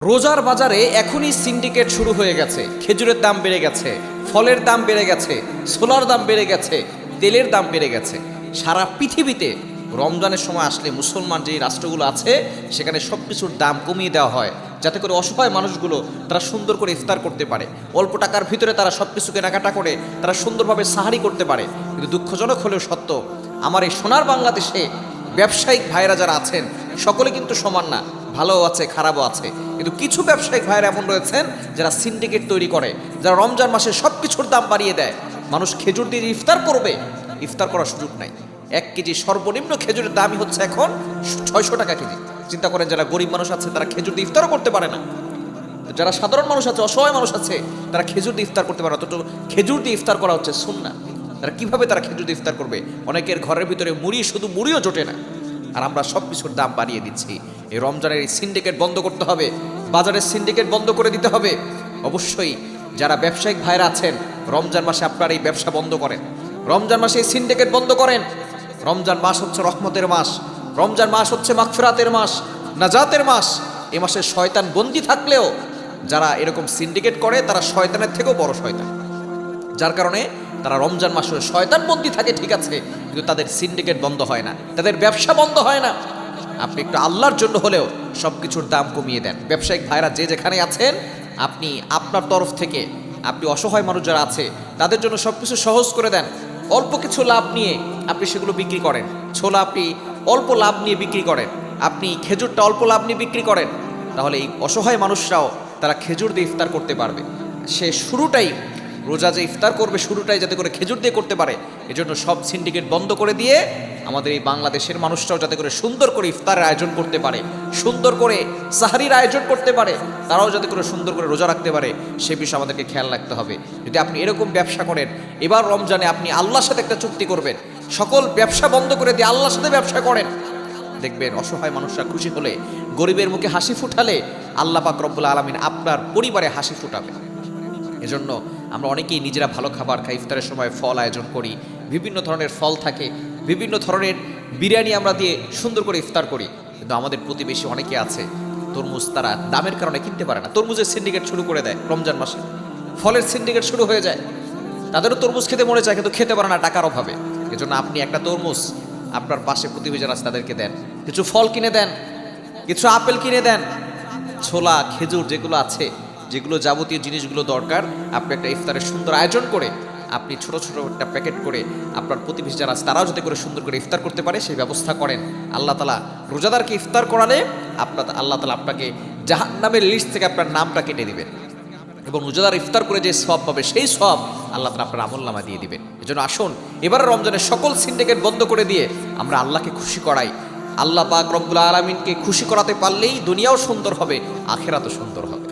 রোজার বাজারে এখনই সিন্ডিকেট শুরু হয়ে গেছে। খেজুরের দাম বেড়ে গেছে, ফলের দাম বেড়ে গেছে, ছোলার দাম বেড়ে গেছে, তেলের দাম বেড়ে গেছে। সারা পৃথিবীতে রমজানের সময় আসলে মুসলমান যে রাষ্ট্রগুলো আছে সেখানে সব কিছুর দাম কমিয়ে দেওয়া হয়, যাতে করে অসহায় মানুষগুলো তারা সুন্দর করে ইফতার করতে পারে। অল্প টাকার ভিতরে তারা সব কিছু কেনাকাটা করে তারা সুন্দরভাবে সাহারি করতে পারে। কিন্তু দুঃখজনক হলেও সত্য, আমার এই সোনার বাংলাদেশে ব্যবসায়িক ভাইরা যারা আছেন সকলে কিন্তু সমান না, ভালোও আছে খারাপও আছে। কিন্তু কিছু ব্যবসায়িক ভাইরা এমন রয়েছেন যারা সিন্ডিকেট তৈরি করে, যারা রমজান মাসে সব কিছুর দাম বাড়িয়ে দেয়। মানুষ খেজুর দিয়ে ইফতার করবে, ইফতার করার সুযোগ নাই। 1 কেজি সর্বনিম্ন খেজুরের দামই হচ্ছে এখন 600 টাকা কেজি। চিন্তা করেন, যারা গরিব মানুষ আছে তারা খেজুর দিয়ে ইফতারও করতে পারে না, যারা সাধারণ মানুষ আছে, অসহায় মানুষ আছে, তারা খেজুর দিয়ে ইফতার করতে পারে না। অথচ খেজুর দিয়ে ইফতার করা হচ্ছে সুন্নাহ। তারা কিভাবে তারা খেজুর দিয়ে ইফতার করবে? অনেকের ঘরের ভিতরে মুড়ি, শুধু মুড়িও জোটে না, আর আমরা সব কিছুর দাম বাড়িয়ে দিচ্ছি। এই রমজানের এই সিন্ডিকেট বন্ধ করতে হবে, বাজারের সিন্ডিকেট বন্ধ করে দিতে হবে। অবশ্যই যারা ব্যবসায়িক ভাইরা আছেন, রমজান মাসে আপনার এই ব্যবসা বন্ধ করেন, রমজান মাসে এই সিন্ডিকেট বন্ধ করেন। রমজান মাস হচ্ছে রহমতের মাস, রমজান মাস হচ্ছে মাগফিরাতের মাস, নাজাতের মাস। এই মাসে শয়তান বন্দী থাকলেও যারা এরকম সিন্ডিকেট করে তারা শয়তানের থেকেও বড় শয়তান, যার কারণে তারা রমজান মাসে শয়তান বন্দী থাকে ঠিক আছে, কিন্তু তাদের সিন্ডিকেট বন্ধ হয় না, তাদের ব্যবসা বন্ধ হয় না। আপনি একটু আল্লাহর জন্য হলেও সব কিছুর দাম কমিয়ে দেন। ব্যবসায়িক ভাইরা যে যেখানে আছেন, আপনি আপনার তরফ থেকে আপনি অসহায় মানুষ যারা আছে তাদের জন্য সব কিছু সহজ করে দেন। অল্প কিছু লাভ নিয়ে আপনি সেগুলো বিক্রি করেন। ছোলা আপনি অল্প লাভ নিয়ে বিক্রি করেন, আপনি খেজুরটা অল্প লাভ নিয়ে বিক্রি করেন, তাহলে এই অসহায় মানুষরাও তারা খেজুর দিয়ে ইফতার করতে পারবে। সে শুরুটাই, রোজা যে ইফতার করবে শুরুটাই যাতে করে খেজুর দিয়ে করতে পারে। এজন্য সব সিন্ডিকেট বন্ধ করে দিয়ে আমাদের এই বাংলাদেশের মানুষরাও যাতে করে সুন্দর করে ইফতারের আয়োজন করতে পারে, সুন্দর করে সাহারির আয়োজন করতে পারে, তারাও যাতে করে সুন্দর করে রোজা রাখতে পারে, সে বিষয়ে আমাদেরকে খেয়াল রাখতে হবে। যদি আপনি এরকম ব্যবসা করেন, এবার রমজানে আপনি আল্লাহর সাথে একটা চুক্তি করবেন, সকল ব্যবসা বন্ধ করে দিয়ে আল্লাহর সাথে ব্যবসা করেন। দেখবেন অসহায় মানুষরা খুশি হলে, গরিবের মুখে হাসি ফুটালে আল্লাহ পাক রব্বুল আলামিন আপনার পরিবারে হাসি ফুটাবে। এজন্য আমরা অনেকেই নিজেরা ভালো খাবার খাই, ইফতারের সময় ফল আয়োজন করি, বিভিন্ন ধরনের ফল থাকে, বিভিন্ন ধরনের বিরিয়ানি আমরা দিয়ে সুন্দর করে ইফতার করি। কিন্তু আমাদের প্রতিবেশী অনেকে আছে, তরমুজ তারা দামের কারণে কিনতে পারে না, তরমুজের সিন্ডিকেট শুরু করে দেয় রমজান মাসে, ফলের সিন্ডিকেট শুরু হয়ে যায়। তাদেরও তরমুজ খেতে মনে চায় কিন্তু খেতে পারে না টাকার অভাবে। এজন্য আপনি একটা তরমুজ আপনার পাশে প্রতিবেশী আছে তাদেরকে দেন, কিছু ফল কিনে দেন, কিছু আপেল কিনে দেন, ছোলা খেজুর যেগুলো আছে, যেগুলো যাবতীয় জিনিসগুলো দরকার, আপনি একটা ইফতারের সুন্দর আয়োজন করে আপনি ছোট ছোট একটা প্যাকেট করে আপনার প্রতিবেশী যারা আছে তারাও যাতে করে সুন্দর করে ইফতার করতে পারে সেই ব্যবস্থা করেন। আল্লাহ তাআলা রোজাদারকে ইফতার করালে আল্লাহ তাআলা আপনাকে জাহান্নামের লিস্ট থেকে আপনার নামটা কেটে দিবেন, এবং রোজাদার ইফতার করে যে সওয়াব পাবে সেই সওয়াব আল্লাহ তাআলা আপনার আমলনামা দিয়ে দিবেন। এজন্য আসুন এবার রমজানের সকল সিন্ডিকেট বন্ধ করে দিয়ে আমরা আল্লাহকে খুশি করাই। আল্লাহ পাক রব্বুল আলামিনকে খুশি করাতে পারলেই দুনিয়াও সুন্দর হবে, আখিরাতও সুন্দর হবে।